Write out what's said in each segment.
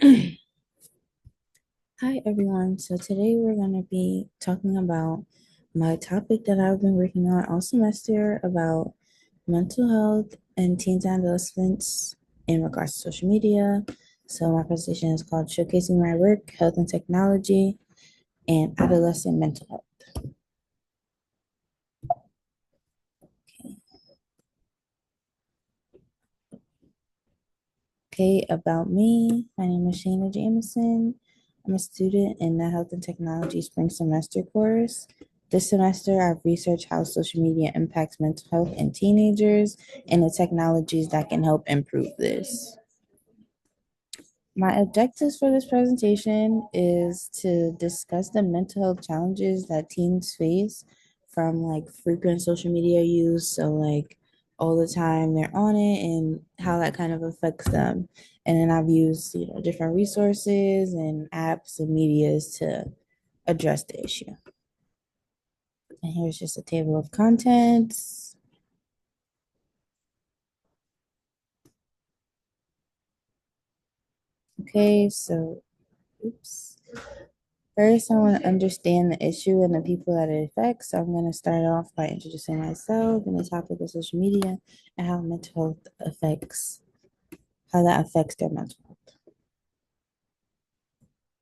Hi everyone. So today we're going to be talking about my topic that I've been working on all semester about mental health and teens and adolescents in regards to social media. So my presentation is called Showcasing My Work, Health and Technology, and Adolescent Mental Health. Okay, about me. My name is Shayna Jameson. I'm a student in the Health and Technology Spring Semester course. This semester, I've researched how social media impacts mental health in teenagers and the technologies that can help improve this. My objectives for this presentation is to discuss the mental health challenges that teens face from like frequent social media use. So like all the time they're on it and how that kind of affects them. And then I've used, different resources and apps and medias to address the issue. And here's just a table of contents. Okay, so oops. First, I want to understand the issue and the people that it affects. So I'm going to start off by introducing myself and the topic of social media and how mental health affects, how that affects their mental health.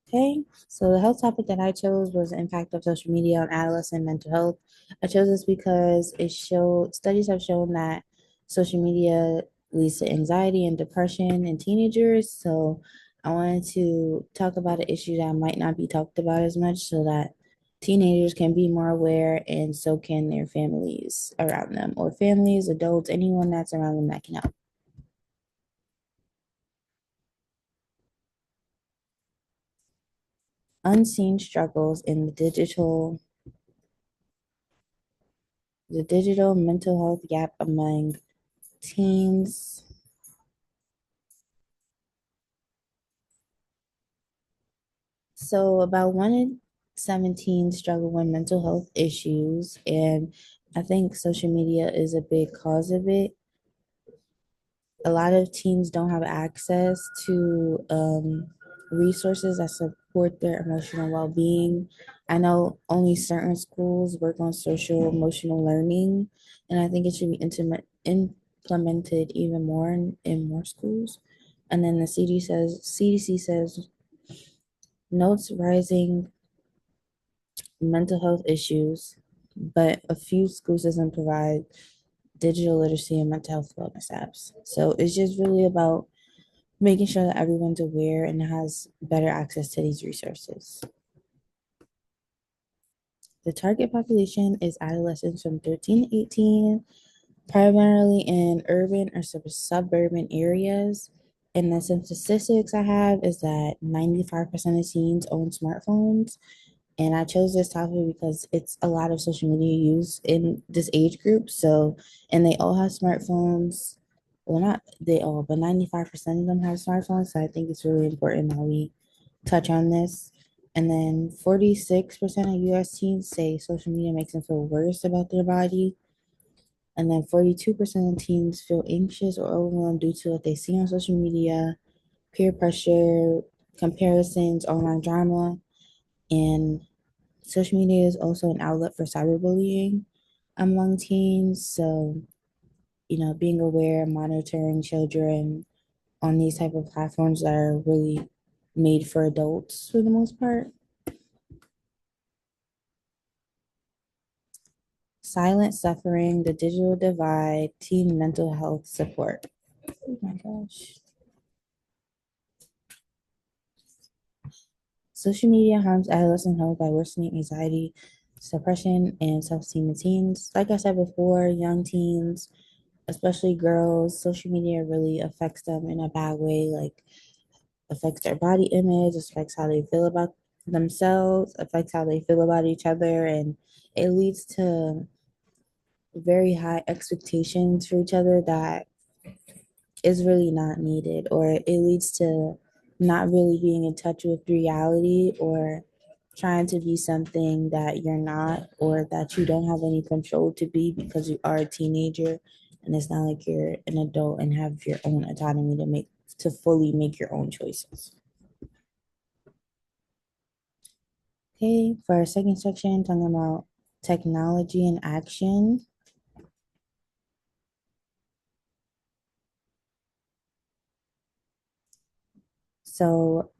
Okay, so the health topic that I chose was the impact of social media on adolescent mental health. I chose this because it showed studies have shown that social media leads to anxiety and depression in teenagers. So I wanted to talk about an issue that might not be talked about as much so that teenagers can be more aware and so can their families around them or families, adults, anyone that's around them that can help. Unseen struggles in the digital mental health gap among teens. So about 1 in 17 struggle with mental health issues, and I think social media is a big cause of it. A lot of teens don't have access to resources that support their emotional well-being. I know only certain schools work on social emotional learning, and I think it should be implemented even more in more schools. And then the CDC says notes rising mental health issues, but a few school systems provide digital literacy and mental health wellness apps. So it's just really about making sure that everyone's aware and has better access to these resources. The target population is adolescents from 13 to 18, primarily in urban or suburban areas. And then some statistics I have is that 95% of teens own smartphones. And I chose this topic because it's a lot of social media use in this age group. So, and they all have smartphones. Well, not they all, but 95% of them have smartphones. So I think it's really important that we touch on this. And then 46% of US teens say social media makes them feel worse about their body. And then 42% of teens feel anxious or overwhelmed due to what they see on social media, peer pressure, comparisons, online drama, and social media is also an outlet for cyberbullying among teens. So, being aware, monitoring children on these type of platforms that are really made for adults for the most part. Silent suffering, the digital divide, teen mental health support. Oh my gosh. Social media harms adolescent health by worsening anxiety, suppression, and self-esteem in teens. Like I said before, young teens, especially girls, social media really affects them in a bad way, like affects their body image, affects how they feel about themselves, affects how they feel about each other, and it leads to very high expectations for each other that is really not needed, or it leads to not really being in touch with reality or trying to be something that you're not or that you don't have any control to be because you are a teenager and it's not like you're an adult and have your own autonomy to fully make your own choices. Okay, for our second section, talking about technology and action. So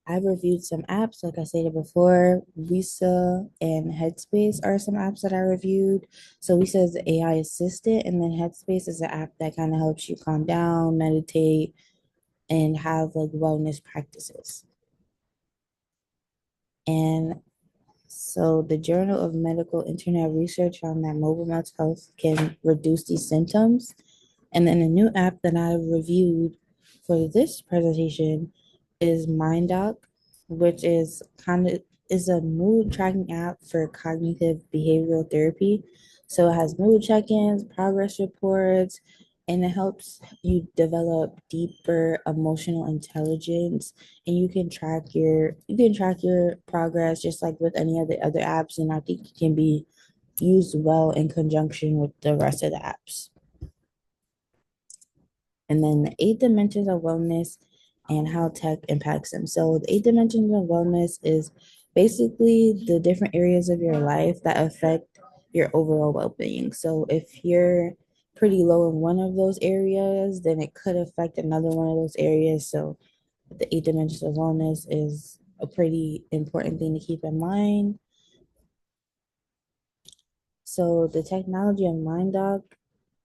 I've reviewed some apps, like I stated before. Visa and Headspace are some apps that I reviewed. So Visa is the AI assistant, and then Headspace is an app that kind of helps you calm down, meditate, and have like wellness practices. And so the Journal of Medical Internet Research found that mobile mental health can reduce these symptoms. And then a new app that I reviewed for this presentation is MindDoc, which is kind of is a mood tracking app for cognitive behavioral therapy. So it has mood check-ins, progress reports, and it helps you develop deeper emotional intelligence, and you can track your progress just like with any of the other apps, and I think it can be used well in conjunction with the rest of the apps. And then the eight dimensions of wellness and how tech impacts them. So the eight dimensions of wellness is basically the different areas of your life that affect your overall well-being. So if you're pretty low in one of those areas, then it could affect another one of those areas. So the eight dimensions of wellness is a pretty important thing to keep in mind. So the technology of MindDoc,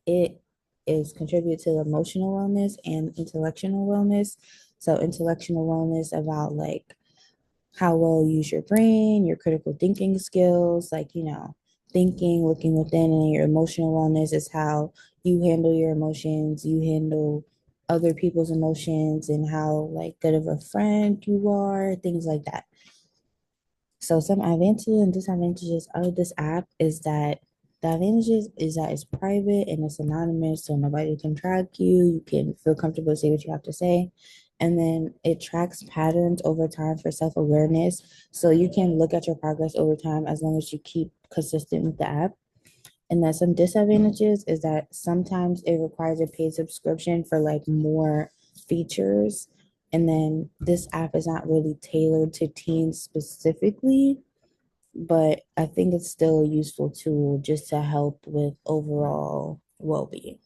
it is contribute to emotional wellness and intellectual wellness. So intellectual wellness about like how well you use your brain, your critical thinking skills, like thinking, looking within, and your emotional wellness is how you handle your emotions, you handle other people's emotions, and how like good of a friend you are, things like that. So some advantages and disadvantages of this app is that the advantages is that it's private and it's anonymous, so nobody can track you. You can feel comfortable to say what you have to say. And then it tracks patterns over time for self-awareness. So you can look at your progress over time as long as you keep consistent with the app. And then some disadvantages is that sometimes it requires a paid subscription for like more features. And then this app is not really tailored to teens specifically, but I think it's still a useful tool just to help with overall well-being.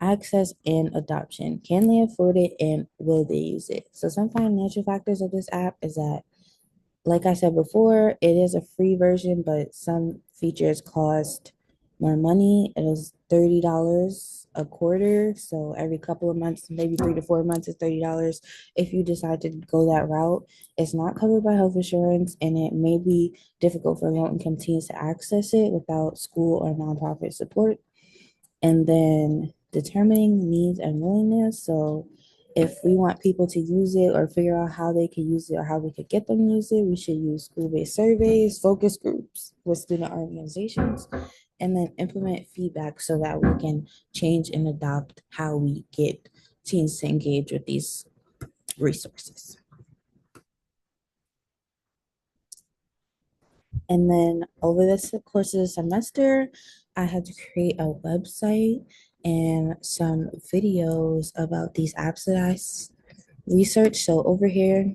Access and adoption. Can they afford it and will they use it? So some financial factors of this app is that, like I said before, it is a free version, but some features cost more money. It is $30 a quarter. So every couple of months, maybe 3 to 4 months, is $30. If you decide to go that route, it's not covered by health insurance, and it may be difficult for low income teens to access it without school or nonprofit support. And then determining needs and willingness. So if we want people to use it or figure out how they can use it or how we could get them to use it, we should use school-based surveys, focus groups with student organizations, and then implement feedback so that we can change and adopt how we get teens to engage with these resources. And then over the course of the semester, I had to create a website and some videos about these apps that I researched. So over here,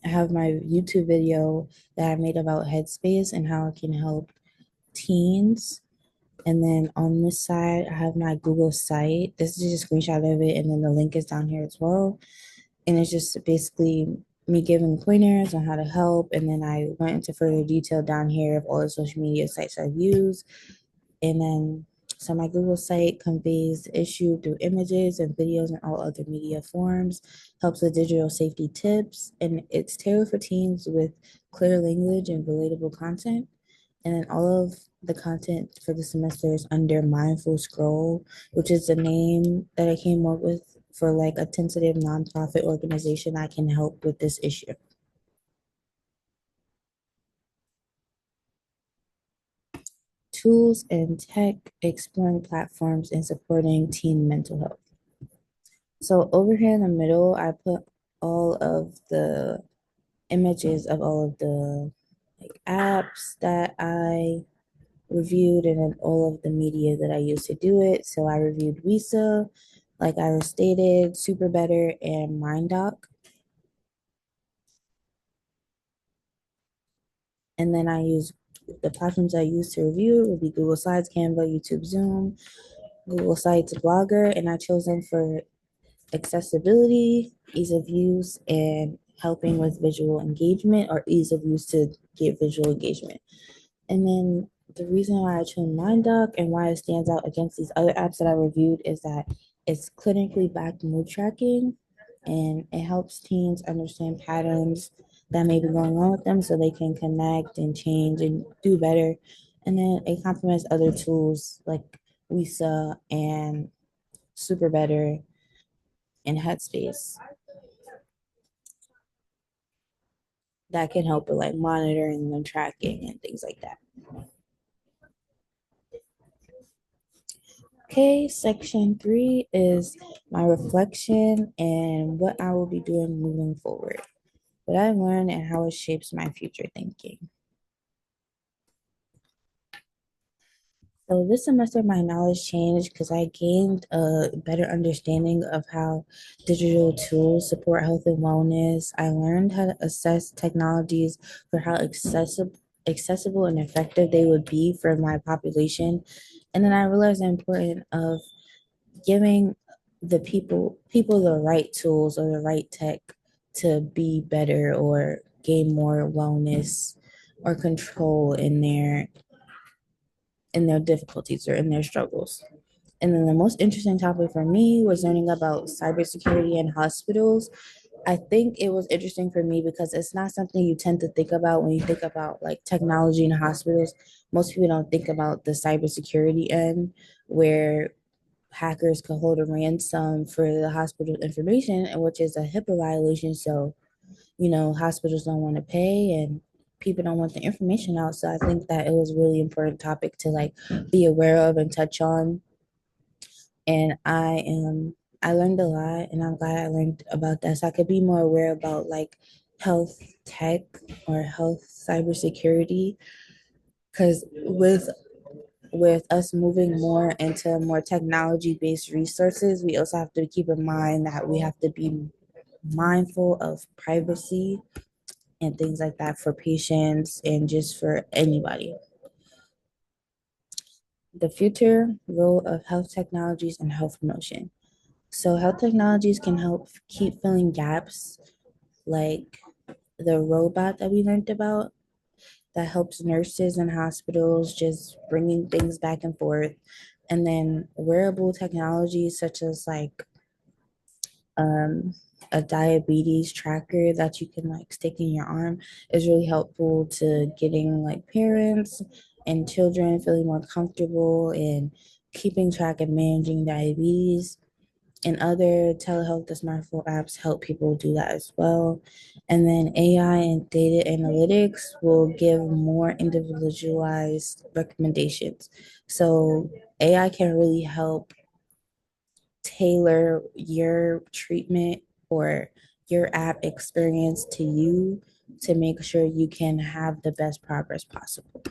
I have my YouTube video that I made about Headspace and how it can help teens. And then on this side, I have my Google site. This is just a screenshot of it, and then the link is down here as well. And it's just basically me giving pointers on how to help. And then I went into further detail down here of all the social media sites I've used. And then, so my Google site conveys the issue through images and videos and all other media forms, helps with digital safety tips, and it's tailored for teens with clear language and relatable content. And then all of the content for the semester is under Mindful Scroll, which is the name that I came up with for like a tentative nonprofit organization that can help with this issue. Tools and tech, exploring platforms and supporting teen mental health. So over here in the middle, I put all of the images of all of the like apps that I reviewed, and then all of the media that I used to do it. So I reviewed Visa, like I stated, Super Better, and MindDoc. And then I use the platforms I use to review would be Google Slides, Canva, YouTube, Zoom, Google Sites, Blogger, and I chose them for accessibility, ease of use, and helping with visual engagement or ease of use to get visual engagement. And then the reason why I chose MindDoc and why it stands out against these other apps that I reviewed is that it's clinically backed mood tracking and it helps teens understand patterns that may be going on with them so they can connect and change and do better. And then it complements other tools like Lisa and Super Better and Headspace that can help with like monitoring and tracking and things like that. Okay, section 3 is my reflection and what I will be doing moving forward, what I learned and how it shapes my future thinking. So this semester, my knowledge changed because I gained a better understanding of how digital tools support health and wellness. I learned how to assess technologies for how accessible and effective they would be for my population. And then I realized the importance of giving the people the right tools or the right tech to be better or gain more wellness or control in their difficulties or in their struggles. And then the most interesting topic for me was learning about cybersecurity in hospitals. I think it was interesting for me because it's not something you tend to think about when you think about like technology in hospitals. Most people don't think about the cybersecurity end where hackers could hold a ransom for the hospital information, which is a HIPAA violation. So, hospitals don't want to pay and people don't want the information out. So I think that it was a really important topic to like be aware of and touch on. And I learned a lot and I'm glad I learned about that. So I could be more aware about like health tech or health cybersecurity. Because with us moving more into more technology based resources, we also have to keep in mind that we have to be mindful of privacy and things like that for patients and just for anybody. The future role of health technologies and health promotion. So, health technologies can help keep filling gaps like the robot that we learned about that helps nurses and hospitals just bringing things back and forth. And then wearable technologies such as like um, a diabetes tracker that you can like stick in your arm is really helpful to getting like parents and children feeling more comfortable in keeping track and managing diabetes. And other telehealth and smartphone apps help people do that as well. And then AI and data analytics will give more individualized recommendations. So AI can really help tailor your treatment or your app experience to you to make sure you can have the best progress possible.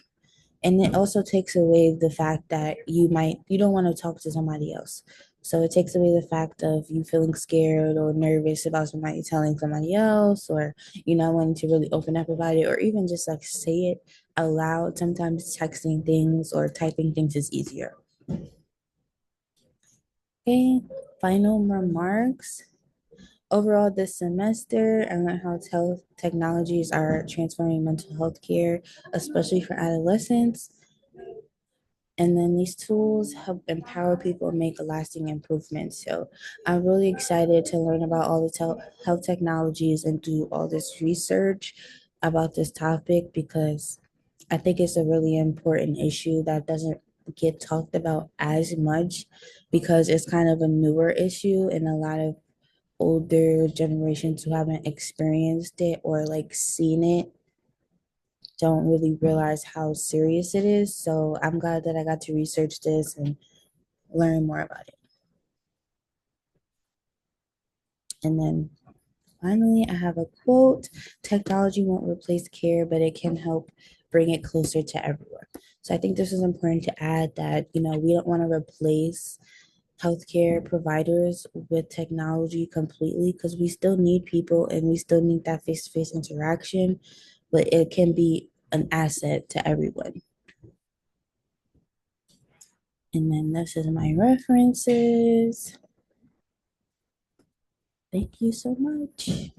And it also takes away the fact that you don't want to talk to somebody else. So it takes away the fact of you feeling scared or nervous about somebody telling somebody else or you not wanting to really open up about it or even just like say it aloud. Sometimes texting things or typing things is easier. Okay, final remarks. Overall, this semester, I learned how health technologies are transforming mental health care, especially for adolescents. And then these tools help empower people and make a lasting improvement. So I'm really excited to learn about all the health technologies and do all this research about this topic because I think it's a really important issue that doesn't get talked about as much because it's kind of a newer issue and a lot of older generations who haven't experienced it or like seen it don't really realize how serious it is. So I'm glad that I got to research this and learn more about it. And then finally, I have a quote: technology won't replace care, but it can help bring it closer to everyone. So I think this is important to add that, we don't want to replace healthcare providers with technology completely because we still need people and we still need that face to face interaction, but it can be an asset to everyone. And then this is my references. Thank you so much.